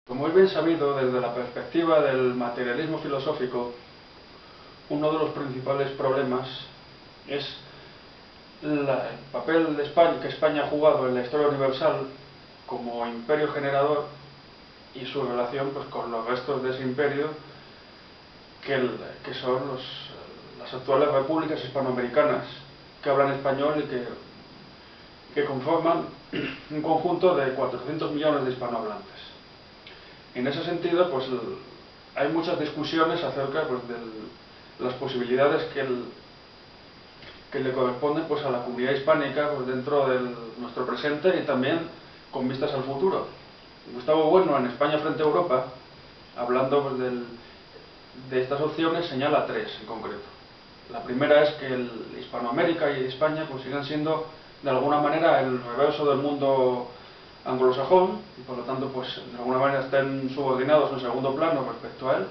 Como es bien sabido, desde la perspectiva del materialismo filosófico, uno de los principales problemas es el papel de España, que España ha jugado en la historia universal como imperio generador y su relación pues, con los restos de ese imperio que son las actuales repúblicas hispanoamericanas que hablan español y que conforman un conjunto de 400 millones de hispanohablantes. En ese sentido, pues hay muchas discusiones acerca pues, de las posibilidades que le corresponden pues, a la comunidad hispánica pues, dentro de nuestro presente y también con vistas al futuro. Gustavo Bueno, en España frente a Europa, hablando pues, de estas opciones, señala tres en concreto. La primera es que Hispanoamérica y España pues, sigan siendo de alguna manera el reverso del mundo anglosajón y por lo tanto pues de alguna manera estén subordinados en segundo plano respecto a él.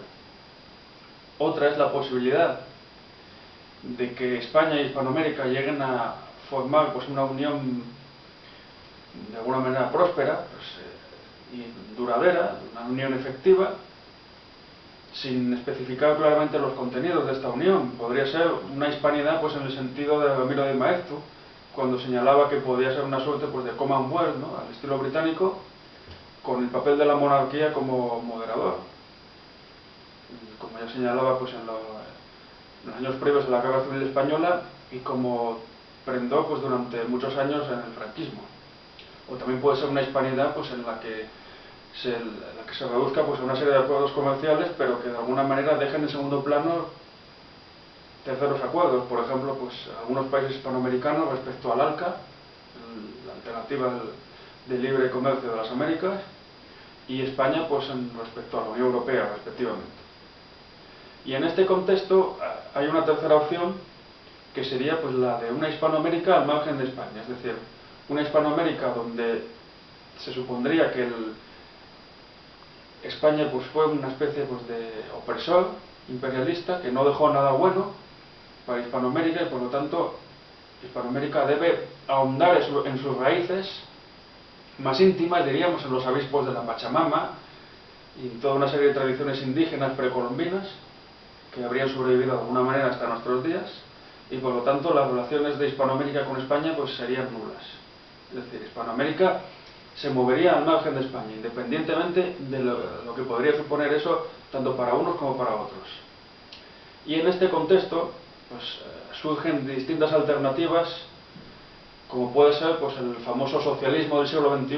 Otra es la posibilidad de que España y Hispanoamérica lleguen a formar pues una unión de alguna manera próspera pues, y duradera, una unión efectiva, sin especificar claramente los contenidos de esta unión. Podría ser una hispanidad pues en el sentido de Ramiro de Maeztu, cuando señalaba que podía ser una suerte pues, de Commonwealth, ¿no? Al estilo británico, con el papel de la monarquía como moderador. Como ya señalaba pues, en los años previos de la Guerra Civil Española y como prendó pues, durante muchos años en el franquismo. O también puede ser una hispanidad pues, en la que se reduzca pues, a una serie de acuerdos comerciales, pero que de alguna manera dejen en segundo plano terceros acuerdos. Por ejemplo, pues, algunos países hispanoamericanos respecto al ALCA, la alternativa de libre comercio de las Américas, y España pues, respecto a la Unión Europea, respectivamente. Y en este contexto hay una tercera opción que sería pues, la de una Hispanoamérica al margen de España, es decir, una Hispanoamérica donde se supondría que España pues, fue una especie pues, de opresor imperialista que no dejó nada bueno para Hispanoamérica y por lo tanto Hispanoamérica debe ahondar en sus raíces más íntimas, diríamos, en los abispos de la Pachamama y en toda una serie de tradiciones indígenas precolombinas que habrían sobrevivido de alguna manera hasta nuestros días y por lo tanto las relaciones de Hispanoamérica con España pues serían nulas. Es decir, Hispanoamérica se movería al margen de España, independientemente de lo que podría suponer eso tanto para unos como para otros. Y en este contexto pues, surgen distintas alternativas, como puede ser pues, el famoso socialismo del siglo XXI,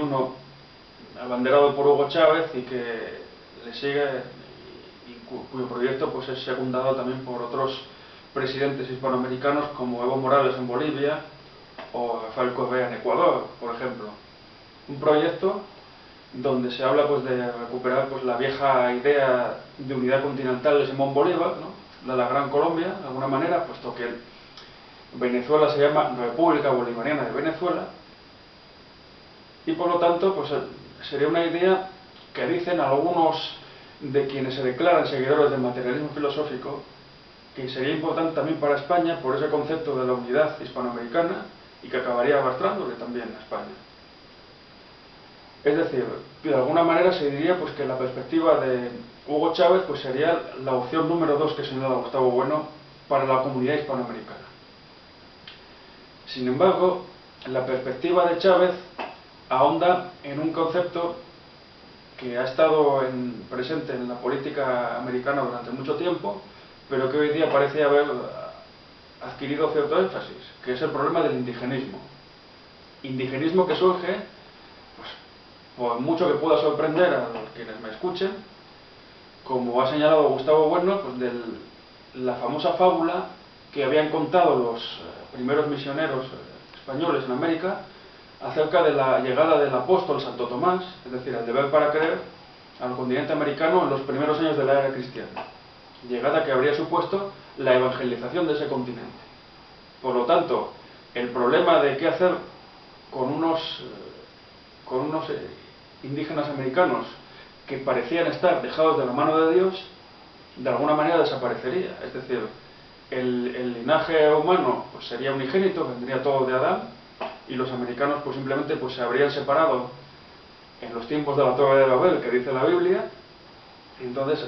abanderado por Hugo Chávez y que le sigue y cuyo proyecto pues, es secundado también por otros presidentes hispanoamericanos como Evo Morales en Bolivia o Rafael Correa en Ecuador, por ejemplo. Un proyecto donde se habla pues, de recuperar pues, la vieja idea de unidad continental de Simón Bolívar, ¿no? De la Gran Colombia, de alguna manera, puesto que Venezuela se llama República Bolivariana de Venezuela, y por lo tanto pues, sería una idea que dicen algunos de quienes se declaran seguidores del materialismo filosófico, que sería importante también para España por ese concepto de la unidad hispanoamericana y que acabaría arrastrándole también a España. Es decir, de alguna manera se diría pues, que la perspectiva de Hugo Chávez pues, sería la opción número 2 que señala Gustavo Bueno para la comunidad hispanoamericana. Sin embargo, la perspectiva de Chávez ahonda en un concepto que ha estado presente en la política americana durante mucho tiempo, pero que hoy día parece haber adquirido cierto énfasis, que es el problema del indigenismo. Indigenismo que surge, pues, por mucho que pueda sorprender a los quienes me escuchen, como ha señalado Gustavo Bueno, pues de la famosa fábula que habían contado los primeros misioneros españoles en América acerca de la llegada del apóstol Santo Tomás, es decir, el deber para creer, al continente americano en los primeros años de la era cristiana. Llegada que habría supuesto la evangelización de ese continente. Por lo tanto, el problema de qué hacer con unos indígenas americanos que parecían estar dejados de la mano de Dios, de alguna manera desaparecería. Es decir, el linaje humano pues, sería unigénito, vendría todo de Adán, y los americanos pues, simplemente pues, se habrían separado en los tiempos de la Torre de Babel, que dice la Biblia, y entonces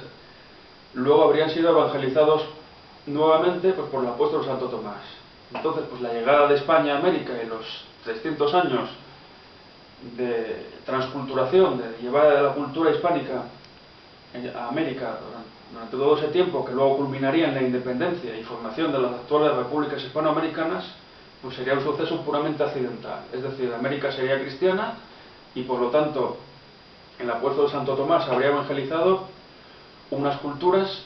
luego habrían sido evangelizados nuevamente pues, por el apóstol Santo Tomás. Entonces, pues la llegada de España a América y los 300 años de transculturación, de llevar a la cultura hispánica a América durante todo ese tiempo, que luego culminaría en la independencia y formación de las actuales repúblicas hispanoamericanas, pues sería un suceso puramente accidental. Es decir, América sería cristiana y por lo tanto el apóstol Santo Tomás habría evangelizado unas culturas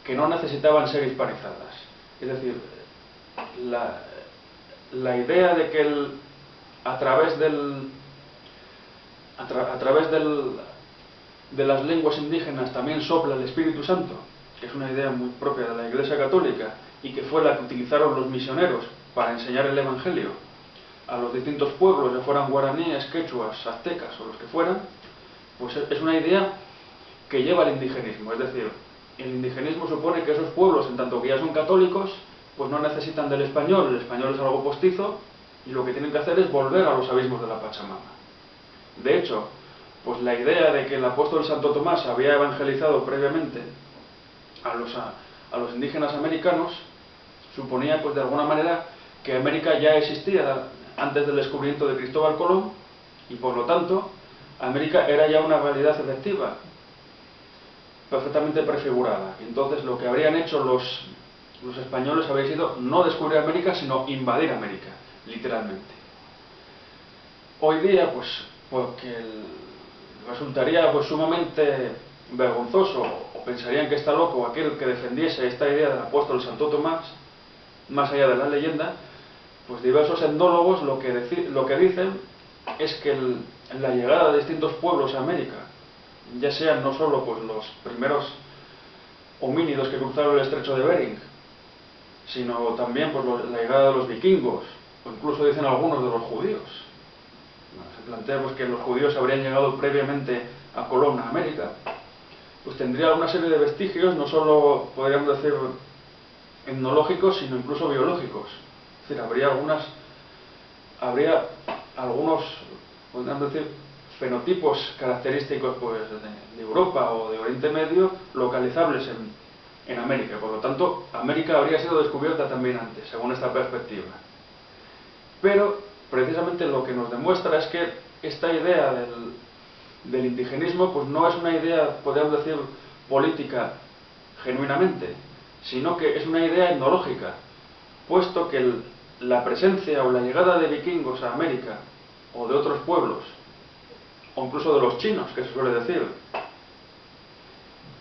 que no necesitaban ser hispanizadas. Es decir, la idea de que a través de las lenguas indígenas también sopla el Espíritu Santo, que es una idea muy propia de la Iglesia Católica y que fue la que utilizaron los misioneros para enseñar el Evangelio a los distintos pueblos, ya fueran guaraníes, quechuas, aztecas o los que fueran, pues es una idea que lleva al indigenismo. Es decir, el indigenismo supone que esos pueblos, en tanto que ya son católicos, pues no necesitan del español, el español es algo postizo, y lo que tienen que hacer es volver a los abismos de la Pachamama. De hecho, pues la idea de que el apóstol Santo Tomás había evangelizado previamente a los indígenas americanos suponía, pues de alguna manera, que América ya existía antes del descubrimiento de Cristóbal Colón, y por lo tanto, América era ya una realidad efectiva, perfectamente prefigurada. Entonces, lo que habrían hecho los españoles habría sido no descubrir América, sino invadir América, literalmente. Hoy día, pues, porque resultaría pues sumamente vergonzoso, o pensarían que está loco aquel que defendiese esta idea del apóstol Santo Tomás, más allá de la leyenda, pues diversos etnólogos lo que dicen es que la llegada de distintos pueblos a América, ya sean no solo pues los primeros homínidos que cruzaron el estrecho de Bering, sino también pues la llegada de los vikingos, o incluso dicen algunos de los judíos. Se plantea pues, que los judíos habrían llegado previamente a Colón, a América, pues tendría una serie de vestigios, no solo podríamos decir etnológicos, sino incluso biológicos. Es decir, habría algunos, podríamos decir, fenotipos característicos pues, de Europa o de Oriente Medio localizables en América. Por lo tanto, América habría sido descubierta también antes, según esta perspectiva. Pero, precisamente lo que nos demuestra es que esta idea del indigenismo pues no es una idea, podríamos decir, política genuinamente, sino que es una idea etnológica, puesto que la presencia o la llegada de vikingos a América, o de otros pueblos, o incluso de los chinos, que se suele decir,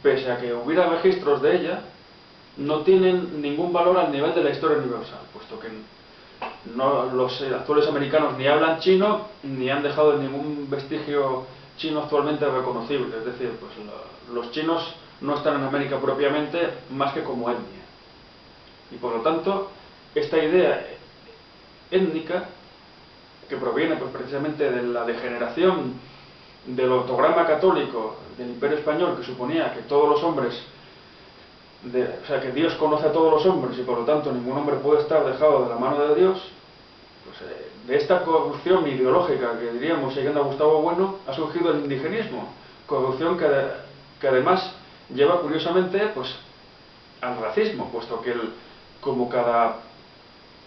pese a que hubiera registros de ella, no tienen ningún valor al nivel de la historia universal, puesto que los actuales americanos ni hablan chino, ni han dejado ningún vestigio chino actualmente reconocible. Es decir, pues los chinos no están en América propiamente más que como etnia. Y por lo tanto, esta idea étnica, que proviene pues, precisamente de la degeneración del ortograma católico del Imperio Español, que suponía que todos los hombres, o sea, que Dios conoce a todos los hombres y por lo tanto ningún hombre puede estar dejado de la mano de Dios, pues de esta corrupción ideológica que diríamos, siguiendo a Gustavo Bueno, ha surgido el indigenismo, corrupción que además lleva curiosamente pues al racismo, puesto que como cada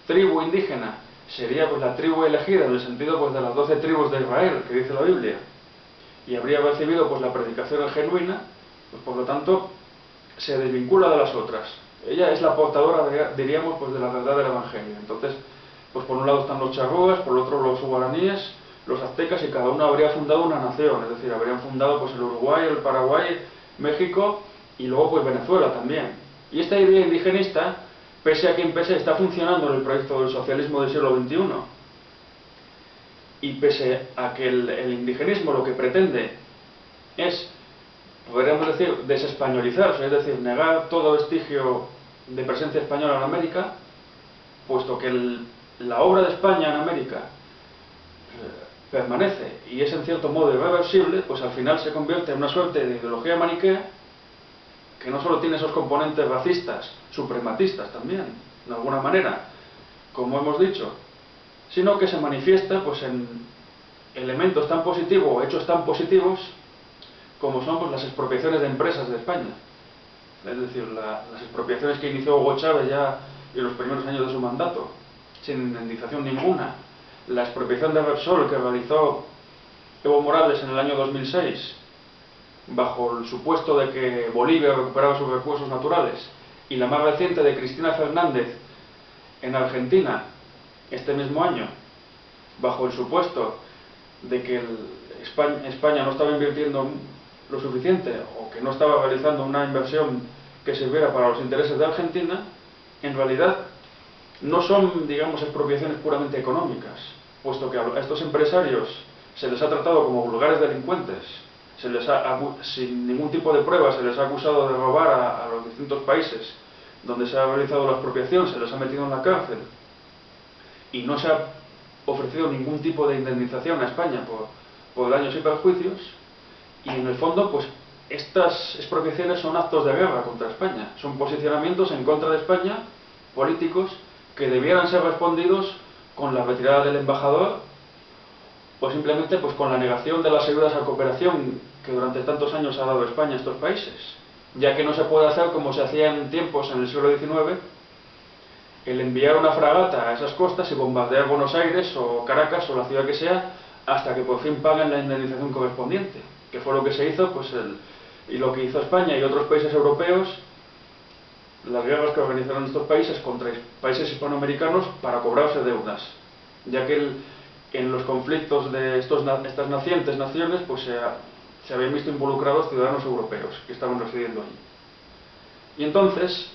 tribu indígena sería pues la tribu elegida en el sentido pues de las 12 tribus de Israel, que dice la Biblia, y habría recibido pues la predicación genuina, pues por lo tanto se desvincula de las otras. Ella es la portadora, diríamos, pues de la verdad del Evangelio. Entonces, pues por un lado están los charrúas, por el otro los guaraníes, los aztecas, y cada uno habría fundado una nación, es decir, habrían fundado pues el Uruguay, el Paraguay, México y luego pues Venezuela también. Y esta idea indigenista, pese a quien pese, está funcionando en el proyecto del socialismo del siglo XXI. Y pese a que el indigenismo lo que pretende es, podríamos decir, desespañolizarse, es decir, negar todo vestigio de presencia española en América, puesto que la obra de España en América permanece y es en cierto modo irreversible, pues al final se convierte en una suerte de ideología maniquea que no solo tiene esos componentes racistas, suprematistas también, de alguna manera, como hemos dicho, sino que se manifiesta pues en elementos tan positivos, hechos tan positivos, como son pues, las expropiaciones de empresas de España. Es decir, las expropiaciones que inició Hugo Chávez ya en los primeros años de su mandato, sin indemnización ninguna. La expropiación de Repsol que realizó Evo Morales en el año 2006, bajo el supuesto de que Bolivia recuperaba sus recursos naturales, y la más reciente de Cristina Fernández en Argentina este mismo año, bajo el supuesto de que España no estaba invirtiendo lo suficiente o que no estaba realizando una inversión que sirviera para los intereses de Argentina, en realidad no son, digamos, expropiaciones puramente económicas, puesto que a estos empresarios se les ha tratado como vulgares delincuentes, sin ningún tipo de prueba se les ha acusado de robar a los distintos países donde se ha realizado la expropiación, se les ha metido en la cárcel y no se ha ofrecido ningún tipo de indemnización a España por daños y perjuicios, y en el fondo pues estas expropiaciones son actos de guerra contra España, son posicionamientos en contra de España, políticos que debieran ser respondidos con la retirada del embajador o simplemente pues con la negación de las ayudas a cooperación que durante tantos años ha dado España a estos países, ya que no se puede hacer como se hacía en tiempos en el siglo XIX, el enviar una fragata a esas costas y bombardear Buenos Aires o Caracas o la ciudad que sea hasta que por fin paguen la indemnización correspondiente, que fue lo que se hizo y lo que hizo España y otros países europeos, las guerras que organizaron estos países contra países hispanoamericanos para cobrarse deudas, ya que en los conflictos de estas nacientes naciones pues se habían visto involucrados ciudadanos europeos que estaban residiendo allí. Y entonces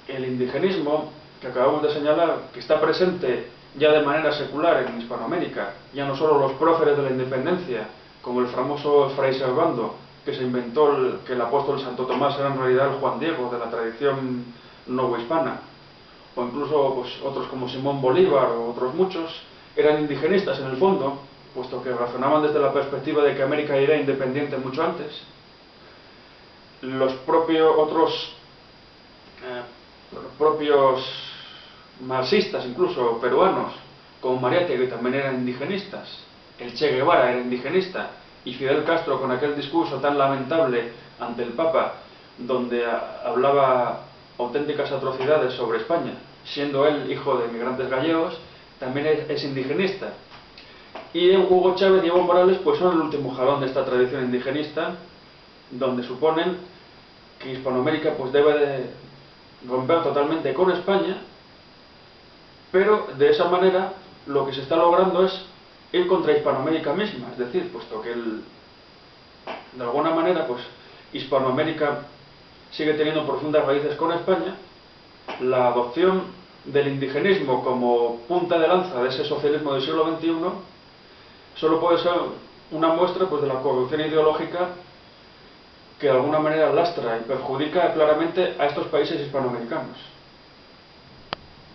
el indigenismo que acabamos de señalar, que está presente ya de manera secular en Hispanoamérica, ya no solo los próceres de la independencia, como el famoso Fray Servando, que se inventó que el apóstol Santo Tomás era en realidad el Juan Diego de la tradición novohispana, o incluso pues, otros como Simón Bolívar o otros muchos, eran indigenistas en el fondo, puesto que razonaban desde la perspectiva de que América era independiente mucho antes. Los propios marxistas, incluso peruanos, como Mariátegui, que también eran indigenistas, el Che Guevara era indigenista, y Fidel Castro con aquel discurso tan lamentable ante el Papa, donde hablaba auténticas atrocidades sobre España, siendo él hijo de inmigrantes gallegos, también es indigenista. Y Hugo Chávez y Evo Morales pues son el último jalón de esta tradición indigenista, donde suponen que Hispanoamérica pues debe de romper totalmente con España, pero de esa manera lo que se está logrando es ir contra Hispanoamérica misma, es decir, puesto que de alguna manera pues Hispanoamérica sigue teniendo profundas raíces con España, la adopción del indigenismo como punta de lanza de ese socialismo del siglo XXI solo puede ser una muestra pues de la corrupción ideológica que de alguna manera lastra y perjudica claramente a estos países hispanoamericanos.